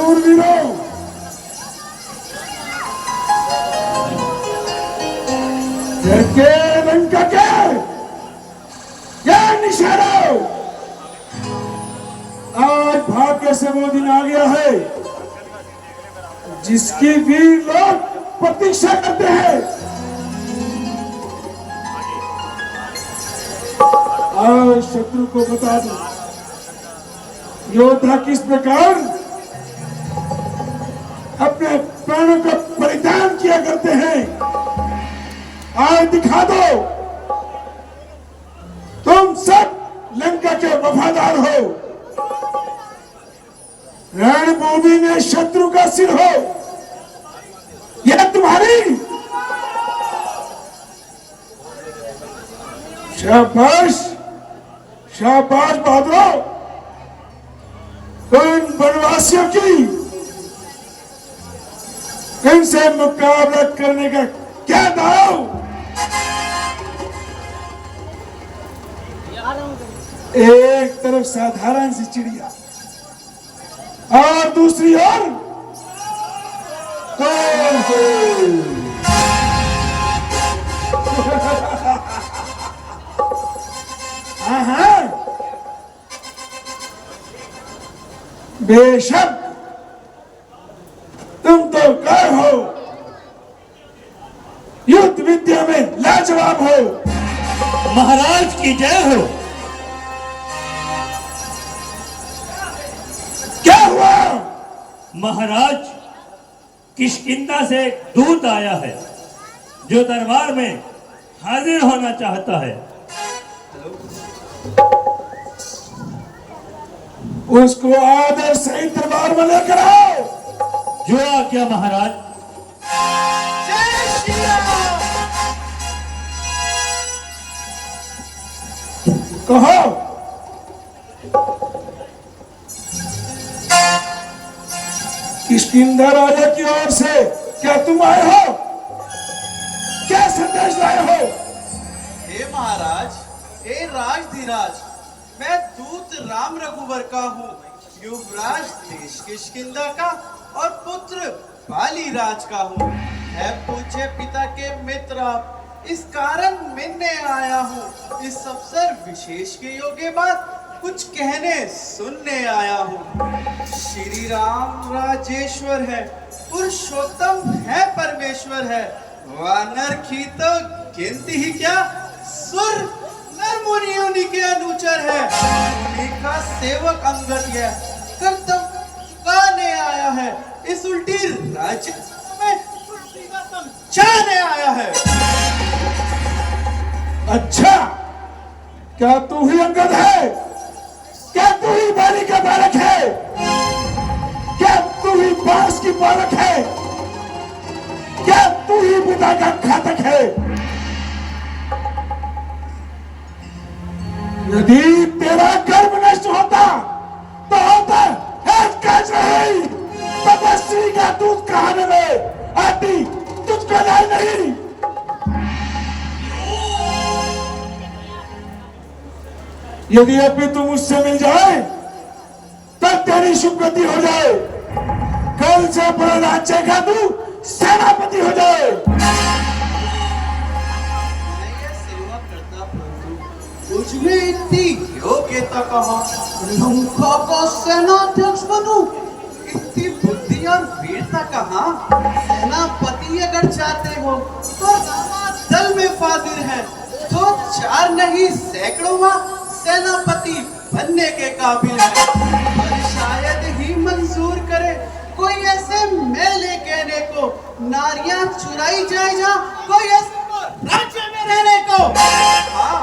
शूरवीरों, के लंका के क्या निशानों, आज भाग्य से वो दिन आ गया है जिसकी वीर लोग प्रतीक्षा करते हैं। आज शत्रु को बता दो योद्धा किस प्रकार अपने प्राणों का बलिदान किया करते हैं। आज दिखा दो तुम सब लंका के वफादार हो, रणभूमि में शत्रु का सिर हो, यह तुम्हारी। शाबाश शाबाश बहादुरों, उन वनवासियों की इनसे मुकाबला करने का क्या दाव। एक तरफ साधारण सी चिड़िया और दूसरी ओर हाँ, बेशक तुम तो काय हो, युद्ध विद्या में लाजवाब हो। महाराज की जय हो। क्या हुआ? महाराज, किष्किंधा से एक दूत आया है जो दरबार में हाजिर होना चाहता है। उसको आदर सहित दरबार में लेकर आओ। जो आज्ञा महाराज। जय श्री राम। कहो किष्किंधा राजा की ओर से क्या तुम आए हो? क्या संदेश लाए हो? हे महाराज, हे राजधिराज, मैं दूत राम रघुवर का हूँ, युवराज देश किष्किंधा का और पुत्र बाली राज का हूँ। है पूज्य पिता के मित्र आप, इस कारण मिलने आया हूँ। इस अवसर विशेष के योग्य बात कुछ कहने सुनने आया हूँ। श्री राम राजेश्वर है, पुरुषोत्तम है, परमेश्वर है। वानर की तो गिनती ही क्या, सुर नर मुनि उन्हीं के अनुचर है। उन्हीं का सेवक अंगद है, कर्तव्य चुकाने आया है। इस उल्टी राज्य में उल्टी का समझाने आया है। अच्छा, क्या तू ही अंगद है? क्या तू ही बाली का बालक है? क्या तू ही बांस की बालक है? क्या तू ही पिता का घातक है? यदि तेरा गर्भ नष्ट होता तो होता नहीं, तपस्वी का दूध कहाने में आती तुझको न्याय नहीं। यदि अभी तुम मुझसे मिल जाए तब तेरी शुभगति हो जाए। कल से अपना राज्य का तू सेनापति हो जाए। सेवा करता प्रभु, मुझमें इतनी योग्यता कहाँ? लंका का सेनाध्यक्ष बनूं? इतनी बुद्धि और वीरता कहाँ? सेनापति अगर चाहते हो तो दल में फाजिल है, तो 4 नहीं सैकड़ों सेनापति बनने के काबिल है। पर शायद ही मंजूर करे कोई ऐसे मेले कहने को, नारियां चुराई जाए जा कोई ऐसे राज्य में रहने को। हाँ,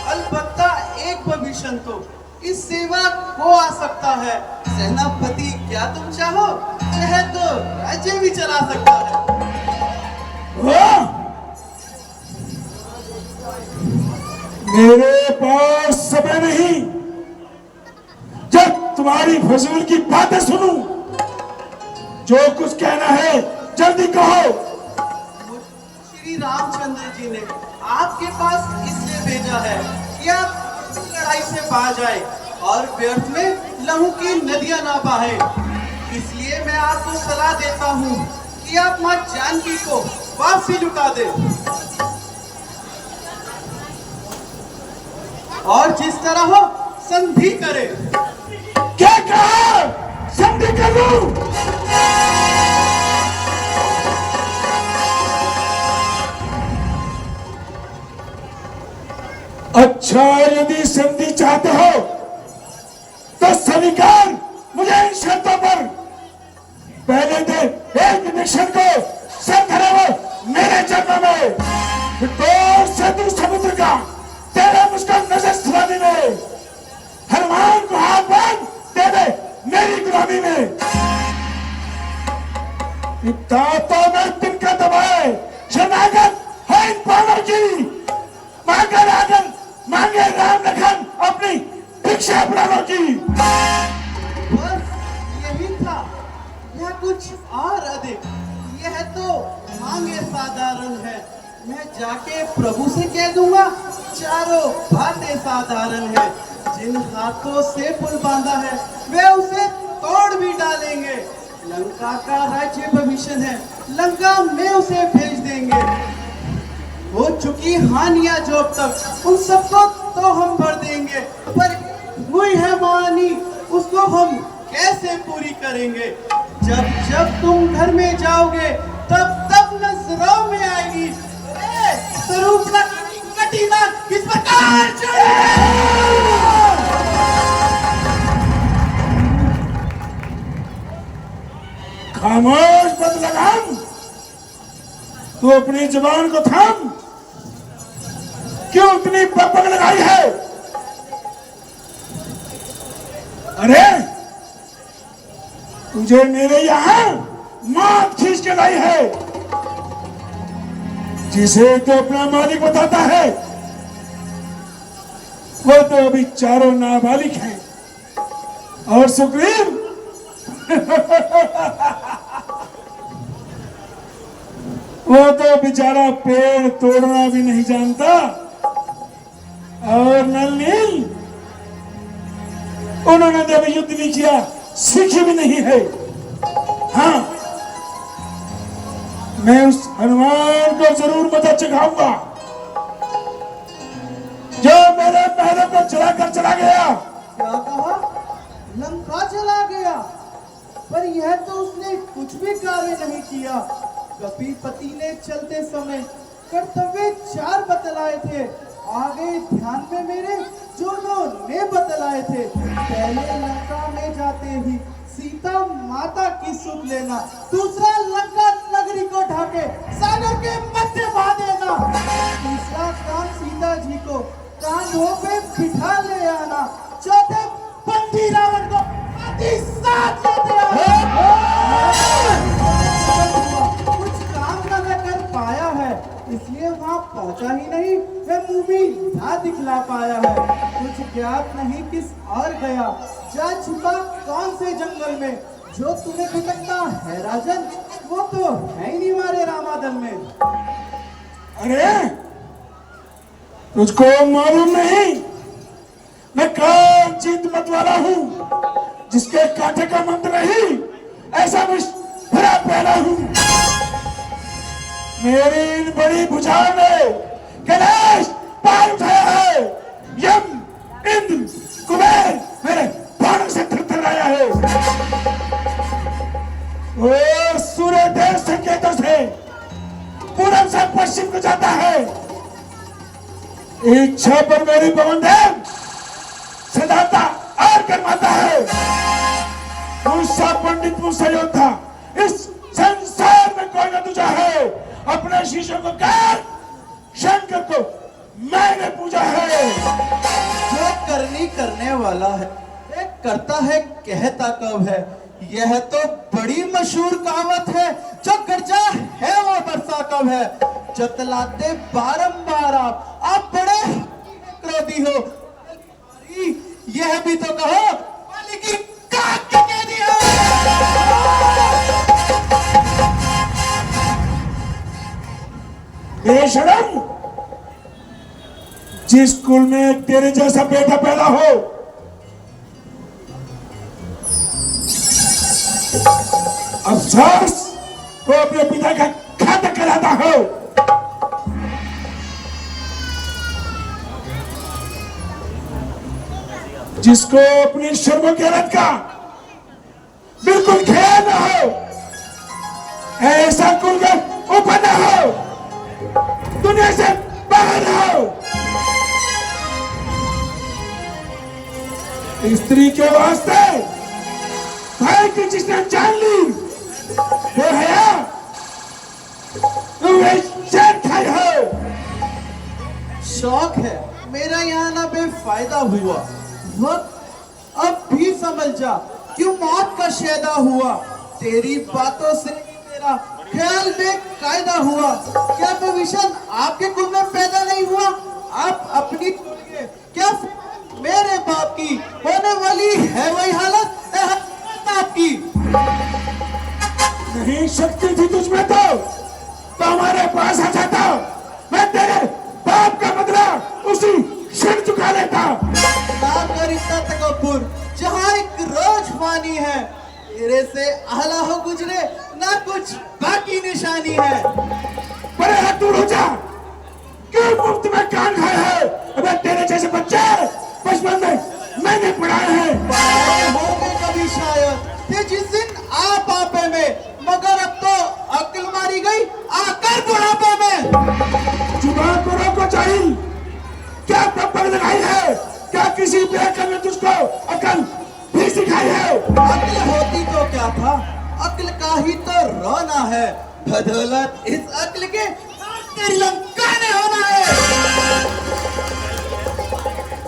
अलबत्ता एक भविष्य तो इस सेवा को आ सकता है। सेनापति क्या तुम चाहो, यह तो राज्य भी चला सकता है। मेरे पास समय नहीं जब तुम्हारी फजूल की बातें सुनूं। जो कुछ कहना है जल्दी कहो। श्री रामचंद्र जी ने आपके पास इसलिए भेजा है कि आप लड़ाई से बाज आए और व्यर्थ में लहू की नदियां ना बहाए। इसलिए मैं आपको सलाह देता हूँ कि आप माँ जानकी को वापसी लुटा दे और जिस तरह हो संधि करे। क्या कहा? संधि कर लूं? अच्छा, यदि संधि चाहते हो तो स्वीकार मुझे इन शर्तों पर। पहले दे एक मिशन को सर धरे वो मेरे चरणों में, तो सेतु समुद्र का तेरे मुझको नजर सुनाने में, हनुमान को हाथ बांध दे दे मेरी गुलामी में। पिता तो मैं तिनका दबाए शरणागत है इन पानों की, मांगे राजन मांगे राम लखन अपनी भिक्षा प्राणों की। बस यही था, यह कुछ और अधिक। यह तो मांगे साधारण है, मैं जाके प्रभु से कह दूंगा चारों बातें साधारण है। जिन हाथों से पुल बांधा है वे उसे तोड़ भी डालेंगे। लंका का राज्य भविष्य है, लंका में उसे भेज देंगे। हो चुकी हानियां जो अब तक उन सबको तो हम भर देंगे, पर हुई है मानी उसको हम कैसे पूरी करेंगे। जब जब तुम घर में जाओगे तब तब नजरों में आएगी स्वरूप का कटीना किस प्रकार खामोश बद लगाम, तू अपनी जुबान को थाम। क्यों इतनी पग लगाई है? अरे तुझे मेरे यहां मौत खींच के लाई है, जिसे तो अपना मालिक बताता है वो तो अभी चारों नाबालिग हैं। और सुग्रीव वो तो बेचारा पेड़ तोड़ना भी नहीं जानता। और नल नील, उन्होंने जब युद्ध भी किया सीखी भी नहीं है। हाँ, मैं उस हनुमान को जरूर मदद चखाऊंगा जो मेरे महलों को चलाकर चला गया। क्या कहा? लंका चला गया? पर यह तो उसने कुछ भी कार्य नहीं किया। कपीपति ने चलते समय कर्तव्य 4 बतलाए थे, आगे ध्यान में मेरे जो ने बतलाए थे। पहले लंका में जाते ही सीता माता की सुध लेना, दूसरा लंका नगरी को ढाके सागर के मध्य बहा देना, तीसरा काम सीता जी को कांधों पे बिठा ले आना, चौथे बंदी रावण को साथ लेते आना। कुछ काम न कर पाया है, इसलिए वहाँ पहुँचा ही नहीं, वह मूवी ना दिखला पाया है। कुछ ज्ञात नहीं किस और गया, जा छुपा कौन से जंगल में। जो तुम्हें खटकता है राजन, वो तो है ही नहीं हमारे रामादल में। अरे तुझको मालूम नहीं, मैं कौन जीत मत वाला हूँ, जिसके कांटे का मंत्र नहीं ऐसा विष भरा पहला हूँ। मेरी इन बड़ी भुजाओं ने कैलाश पार उठाया है, यम इंद्र कुबेर मेरे बाणों से थरथराया है। और सूर्य देव संकेतों से पूरब से पश्चिम को जाता है। इच्छा पर मेरी पवन देव सदाता और करवाता है। मुझसा पंडित मुझसा योद्धा इस संसार में कोई न दूजा है। अपने शीशों को काट, शंकर को मैंने पूजा है। जो करनी करने वाला है, एक करता है कहता कब है। यह तो बड़ी मशहूर कहावत है, जो गर्जा है वो बरसा कब है। जतलाते बारंबार आप बड़े क्रोधी हो, यह भी तो कहो माली की काट के कह दिया। बेशरम, जिस कुल में तेरे जैसा बेटा पैदा हो अफसोस वो अपने पिता का घातक कहलाता हो। जिसको अपनी शर्मों का बिल्कुल ख्याल न हो, ऐसा कुल ऊपर न हो, दुनिया से बाहर हो। स्त्री के वास्ते भाई की जिसने जान ली वो है तुम चैन खाई हो। शौक है मेरा यहाँ ना बेफायदा हुआ, वक्त अब भी समझ जा क्यों मौत का शैदा हुआ। तेरी बातों से मेरा ख्याल बेकायदा हुआ। क्या भविष्य आपके कुल में पैदा नहीं हुआ? आप अपनी क्या मेरे बाप की होने वाली है वही हालत आपकी? नहीं शक्ति थी तुझमें तो हमारे पास आ जाता, मैं तेरे बाप का बदला उसी क्षण चुका लेता। ना कर इतना तकब्बुर, जहाँ एक रोज फानी है, तेरे से आला हो गुजरे ना कुछ बाकी निशानी है। बड़े हाथ दूर हो जा, क्यों मुफ्त में कान खाए है? अबे तेरे जैसे बच्चे बचपन में मैंने पढ़ाए हैं। होंगे कभी शायद थे जिस दिन आप आपे में, मगर अब तो अक्ल मारी गई आकर बुढ़ापे में। जुबान को रोको चाहिए, क्या पकड़ लगाई है? क्या किसी बेअक्ल ने तुझको अकल भी सिखाई है? अक्ल होती तो क्या था, अक्ल का ही तो रोना है। बदौलत इस अक्ल के लंका ने होना है।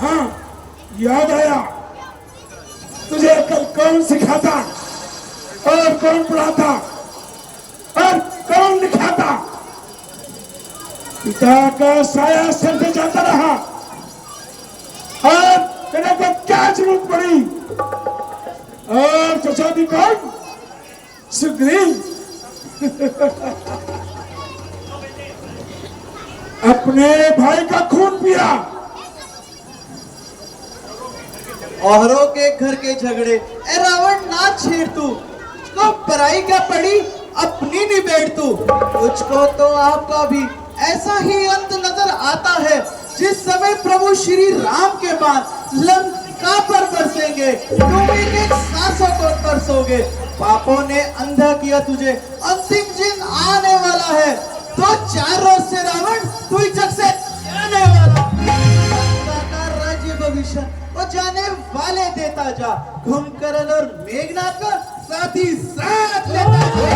हाँ याद आया, तुझे अकल कौन सिखाता और कौन पढ़ाता और कौन लिखाता? पिता का साया सिर पे जाता रहा और तेरे को क्या जरूरत पड़ी? और चचा भी कौन? सुग्रीव। अपने भाई का खून पिया। औरों के घर के झगड़े ए रावण ना छेड़ तू, उसको पराई क्या पड़ी अपनी निबेड़ तू। मुझको तो आपका भी ऐसा ही अंत नजर आता है जिस समय प्रभु श्री राम के बाद लंका पर बरसेंगे, तुम एक एक सांसों को तरसोगे। पापों ने अंधा किया तुझे, अंतिम दिन आने वाला है। तो 4 रोज से रावण तू जग से जाने वाला। का राज्य भविष्य वो जाने वाले देता जा, कुंभकर्ण और मेघनाथ का साथ ही साथ लेता जा।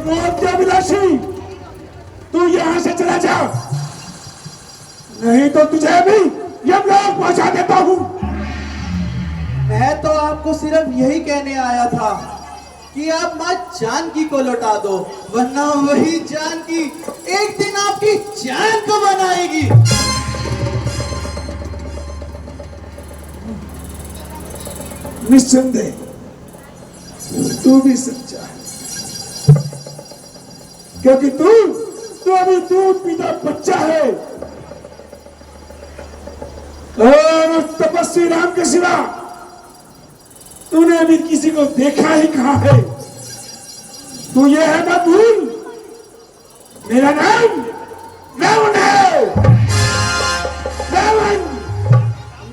मौत के अभिलाषी, तू यहां से चला जा, नहीं तो तुझे भी यमलोक पहुंचा देता हूं। मैं तो आपको सिर्फ यही कहने आया था कि आप मां जानकी को लौटा दो, वरना वही जानकी एक दिन आपकी जान को बनाएगी। निस्संदेह तू भी सच्चा है, क्योंकि तू अभी दूध पीता बच्चा है और उस तपस्वी राम के सिवा तूने अभी किसी को देखा ही कहां है। तू ये है मत भूल, मेरा नाम रावण है। रावण।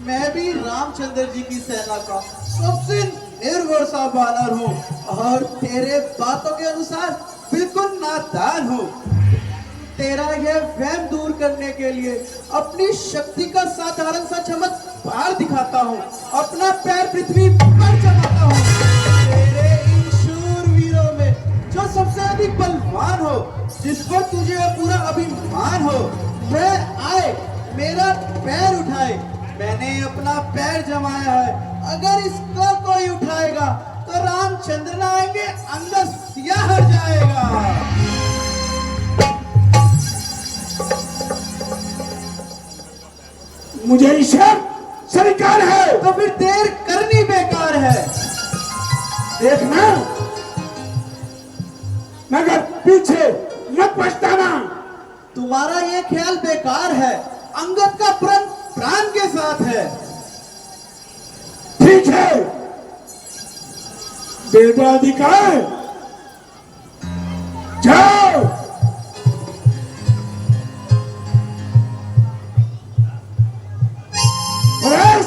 मैं भी रामचंद्र जी की सेना का सबसे निर्भर सा बानर हूँ और तेरे बातों के अनुसार बिल्कुल नादान हूँ। तेरा यह वहम दूर करने के लिए अपनी शक्ति का साधारण सा चमत्कार दिखाता हूँ, अपना पैर पृथ्वी पर जमाता हूँ। तेरे इन शूरवीरों में जो सबसे अधिक बलवान हो, जिस पर तुझे पूरा अभिमान हो, वह आए मेरा पैर उठाए। मैंने अपना पैर जमाया है, अगर इसका कोई उठाएगा तो रामचंद्र ना आएंगे, अंदर सियाह हट जाएगा। मुझे ईश्वर स्वीकार है, तो फिर देर करनी बेकार है। देखना मगर पीछे मत पछताना। तुम्हारा ये ख्याल बेकार है, अंगद का प्राण प्राण के साथ है। बेटा अधिकार जाओ। परेश,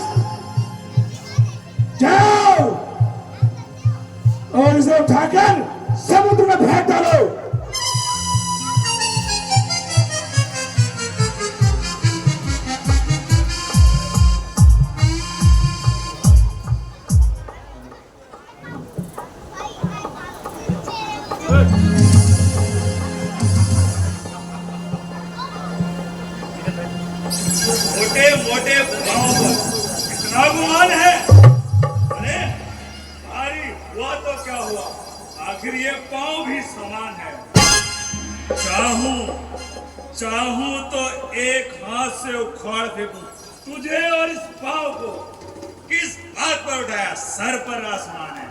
जाओ और इसे उठाकर समुद्र में फेंक डालो। मोटे मोटे पांव पर इतना गुमान है? अरे भारी हुआ तो क्या हुआ, आखिर ये पांव भी समान है। चाहूं तो एक हाथ से उखाड़ फेंकूं तुझे और इस पांव को। किस बात पर उठाया? सर पर आसमान है।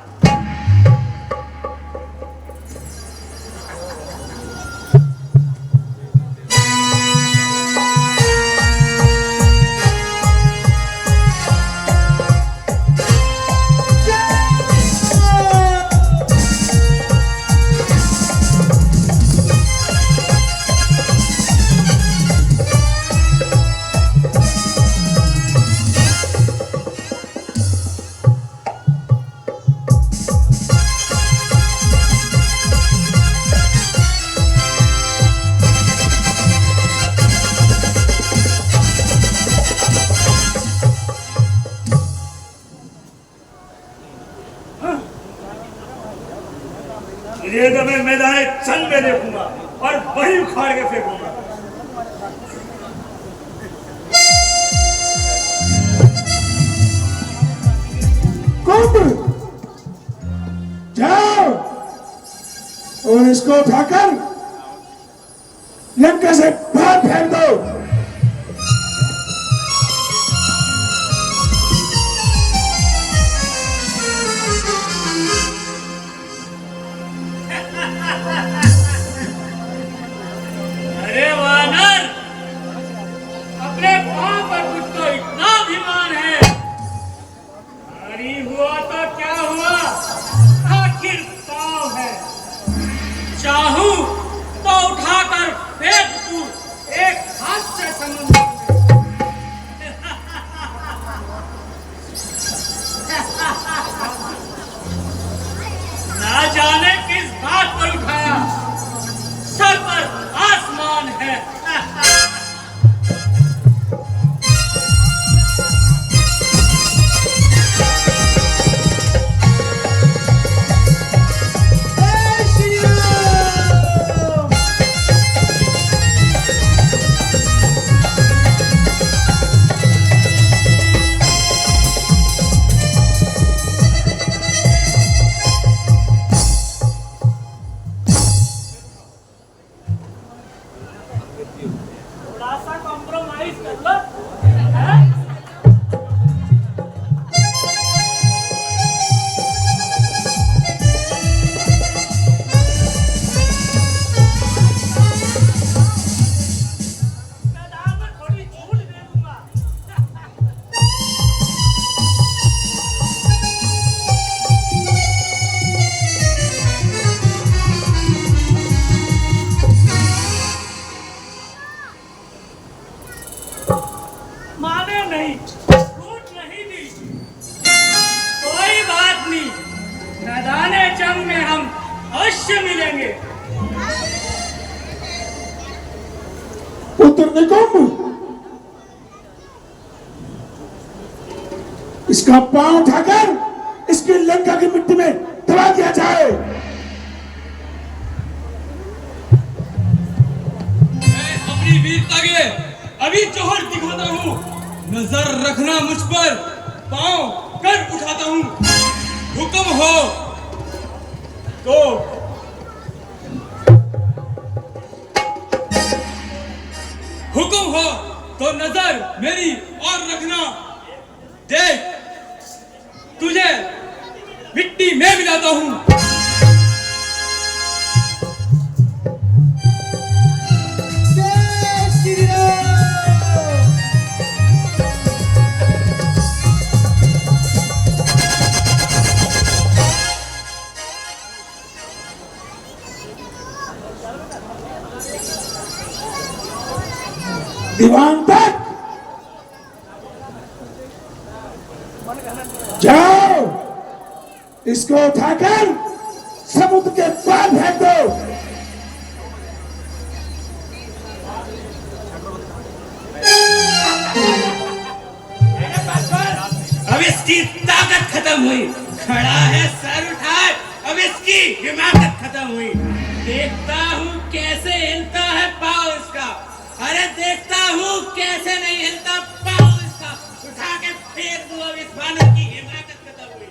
ये तो मैं मैदान जंग में देखूंगा और वही उखाड़ के फेंकूंगा। कुंभ, जाओ और इसको उठाकर लंका से बाहर फेंक दो। अरे वानर, अपने पांव पर कुछ तो इतना अभिमान है। भारी हुआ तो क्या हुआ, आखिर पांव है। चाहूं तो उठाकर फेंक दूं एक हाथ से समुद्र में। ना जाने किस बात पर उठाया, सर पर आसमान है। थोड़ा सा कॉम्प्रोमाइज कर लो, हैं? मैदान में थोड़ी छूट दे दूंगा। माने नहीं, छूट नहीं दी। कोई बात नहीं, मैदाने जंग में हम अवश्य मिलेंगे। पुत्र निकुंभ, इसका पांव उठाकर इसकी लंका की मिट्टी में दबा दिया जाए। मैं अपनी वीरता के अभी जौहर दिखाता हूँ। नजर रखना मुझ पर, पांव कर उठाता हूँ। हुक्म हो तो नजर मेरी और रखना। देख, तुझे मिट्टी में मिलाता हूँ। दीवान तक जाओ, इसको उठाकर समुद्र के पार फेंक दो। अब इसकी ताकत खत्म हुई, खड़ा है सर उठाए, अब इसकी हिमाकत खत्म हुई। देखता हूँ कैसे हिलता है पाँव इसका, अरे देखता हूँ कैसे नहीं हिलता पाँव इसका। उठा के फेंक दूं, अब इस बानर की हिमाकत खत्म हुई।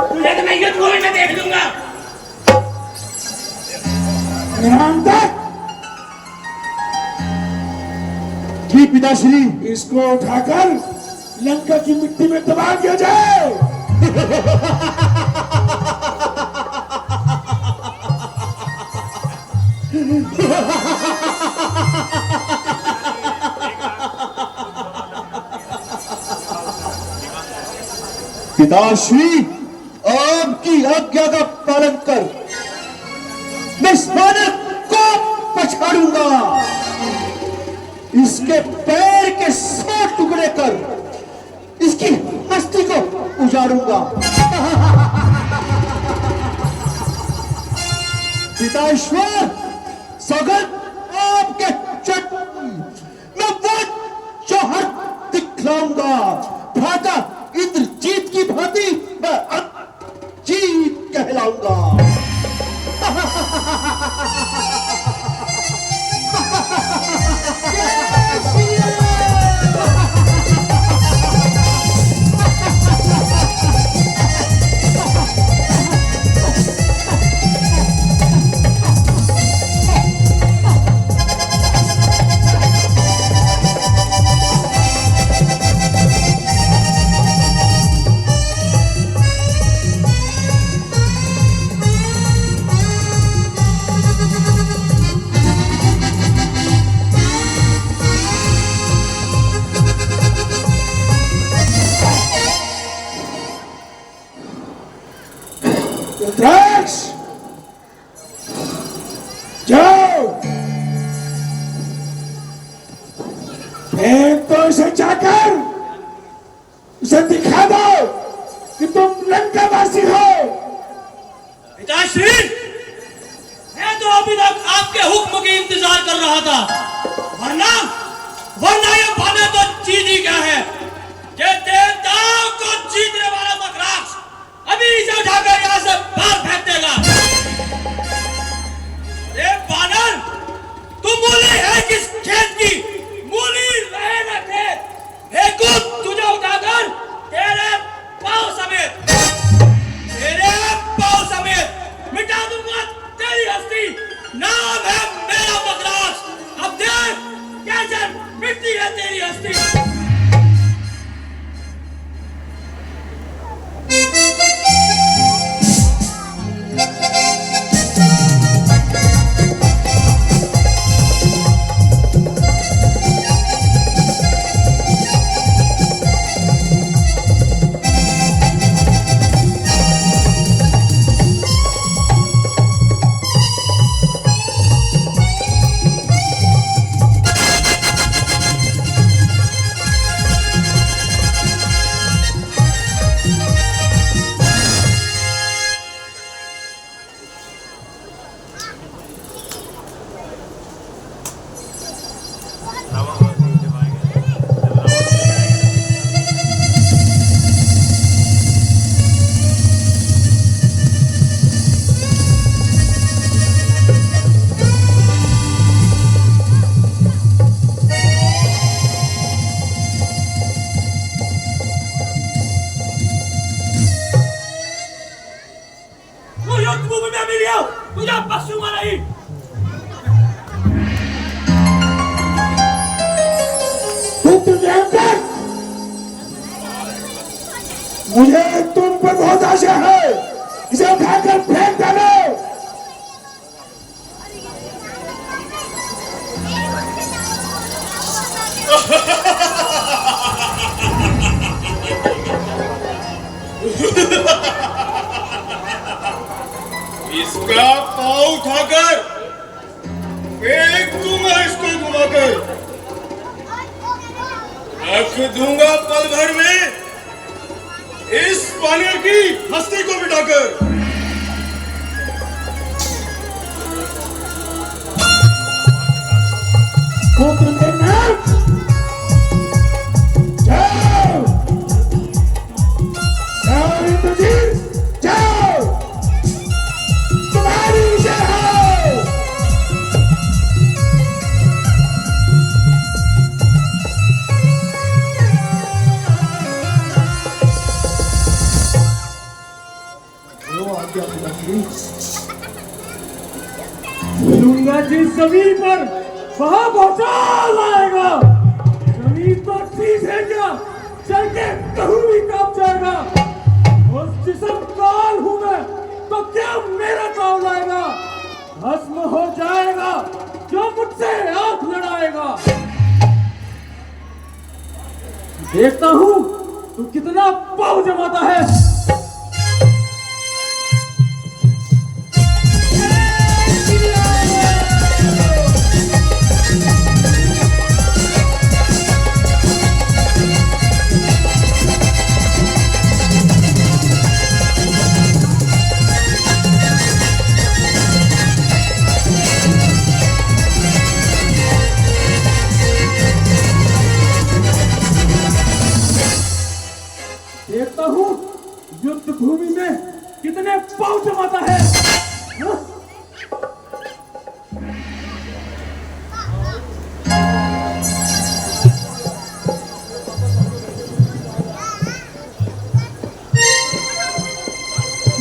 तुझे तो मैं युद्ध भूमि में देख लूंगा। दीवान तक जी पिताश्री। इसको उठाकर लंका की मिट्टी में दबा दिया जाए। पिताश्री, आपकी आज्ञा का पालन कर मैं इस बानर को पछाड़ूंगा, इसके पैर के 100 टुकड़े कर इसकी हस्ती को उजाड़ूंगा। पिताश्वर, सौगंध आपके चट मैं वो जौहर दिखलाऊंगा, भ्राता इंद्रजीत की भांति मैं जीत कहलाऊंगा। रुद्राक्ष, जाओ, फेंक दो इसे, जाकर उसे दिखा दो कि तुम लंकावासी हो। पिताश्री, मैं तो अभी तक आपके हुक्म की इंतजार कर रहा था, वरना ये बानर तो जीत ही गया है। ये देवताओं को जीतने वाला मकराक्ष अभी इसे उठाकर यहाँ से बाहर फेंक देगा। ये बानर, तू मूली है किस खेत की? मूली रहे न खेत, फेंकू तुझे उठाकर तेरे पाँव समेत मिटा दूंगा तेरी हस्ती। नाम है मेरा मकराक्ष, अब देख कैसे मिटती है तेरी हस्ती। मुझे तुम पर बहुत आशा है, इसे उठाकर फेंक डालो। इसका पाँव उठाकर फेंक दूंगा, इसको घुमाकर रख दूंगा पल भर में इस बानर की हस्ती को मिटाकर। पुत्र मेघनाद, जाओ जाओ इंद्रजीत, जाओ, तुम्हारी जय हो। वो आज्ञा मिली। लूंगा जी जमीन पर वहां पहुंचा लाएगा। जमीन तो ठीक है क्या, चल के कहूं भी कांप जाएगा। उस जिस्म काल हूं मैं, तो क्या मेरा काम लाएगा। भस्म हो जाएगा जो मुझसे आंख लड़ाएगा। देखता हूं तू कितना पाव जमाता है। देखता हूँ युद्ध भूमि में कितने पांव जमाता है। हाँ?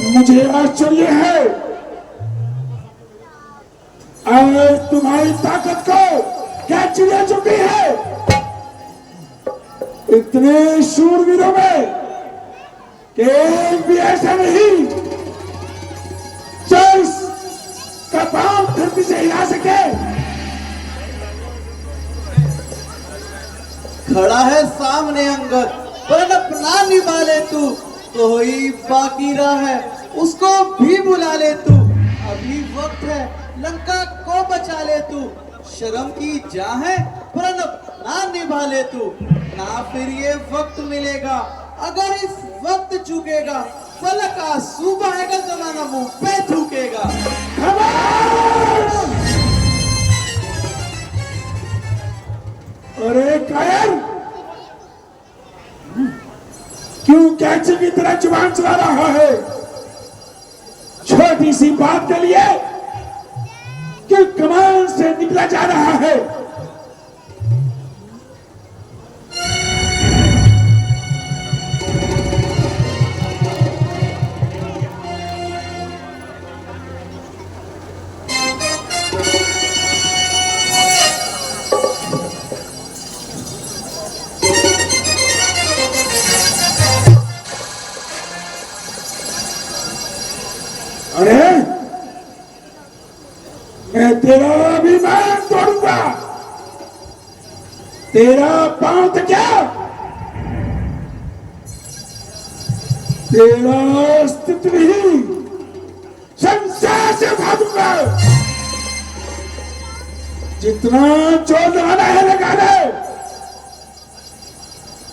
मुझे आश्चर्य है, आज तुम्हारी ताकत को क्या चिड़िया चुकी है। इतने शूरवीरों में एक भी ऐसा नहीं जो इसका पांव धरती से हिला सके। खड़ा है सामने अंगद, पर अपना निभा ले तू। तो ही बाकी रहा है, उसको भी बुला ले तू। अभी वक्त है, लंका को बचा ले तू। शर्म की जा है, पर अपना निभा ले तू। ना फिर ये वक्त मिलेगा, अगर इस वक्त चूकेगा, फल का सूबा आएगा, जमाना मुंह पे थूकेगा। अरे कायर, क्यों कैचे की तरह जुबान चला रहा है। छोटी सी बात के लिए क्यों कमान से निकला जा रहा है। अरे मैं तेरा अभिमान तोड़ूंगा। तेरा पांव तो क्या, तेरा अस्तित्व ही संसार से उठा दूंगा। जितना जोर लगाना है लगा ले।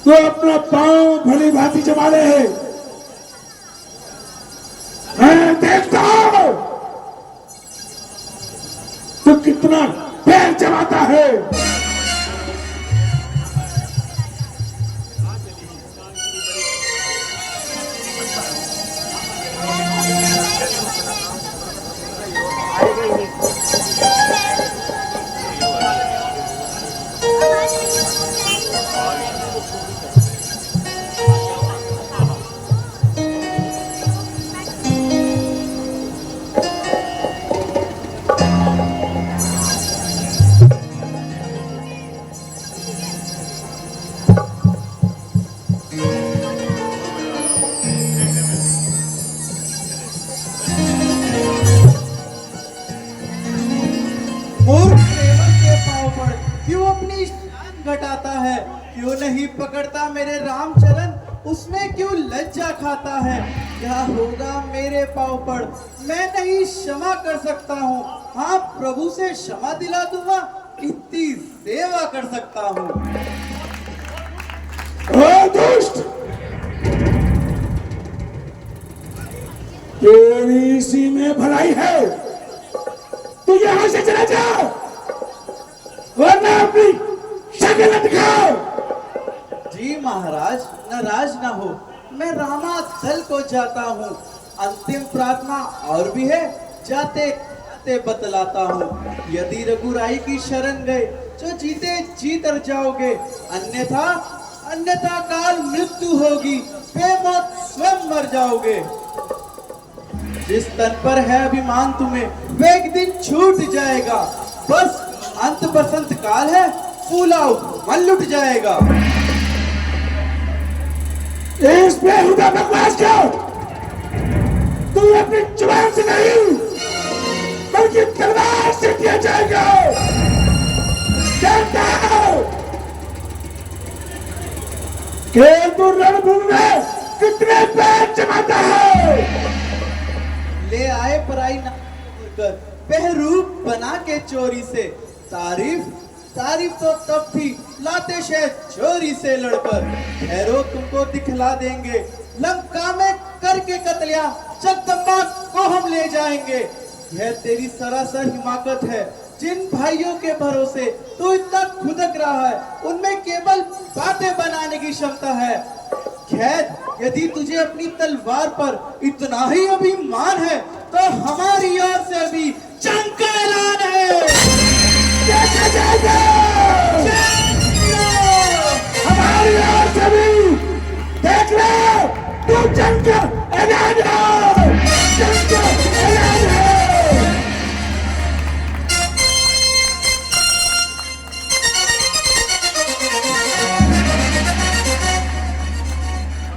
तो अपना पांव भली भांति जमा ले। मैं देखता हूं तो कितना पैर जमाता है। जाता है, क्यों नहीं पकड़ता मेरे रामचरण, उसमें क्यों लज्जा खाता है। क्या होगा मेरे पाँव पड़, मैं नहीं क्षमा कर सकता हूँ। हाँ, प्रभु से क्षमा दिला दूंगा, इतनी सेवा कर सकता हूँ। ओ दुष्ट, तेरी इसी में भलाई है, तू यहां से चला जा, वरना अपनी शक्ल दिखाओ। जी महाराज, नाराज ना हो, मैं रामाचल को जाता हूँ। अंतिम प्रार्थना और भी है, जाते जाते बतलाता हूँ। यदि रघुराई की शरण गए तो जीते जी तर जाओगे, अन्यथा अन्यथा काल मृत्यु होगी, बेमौत स्वयं मर जाओगे। जिस तन पर है अभिमान तुम्हें, वे एक दिन छूट जाएगा। बस अंत बसंत काल है, फूलाओ मन लुट जाएगा। इस बेहुदा बकवास को तू अपनी जुबान से नहीं बल्कि तलवार से किया जाएगा। जानता हो कि तू रणभूमि में कितने पैर जमाता है। ले आए पराई ना कर, बहरूप बना के चोरी से। तारीफ तो तब थी, लाते शहर चोरी से लड़कर। ठहरो, तुमको दिखला देंगे, लंका में करके कतलिया जगदम्बा को हम ले जाएंगे। यह तेरी सरासर हिमाकत है। जिन भाइयों के भरोसे तू इतना खुदक रहा है, उनमें केवल बातें बनाने की क्षमता है। खैर, यदि तुझे अपनी तलवार पर इतना ही अभिमान है तो हमारी ओर से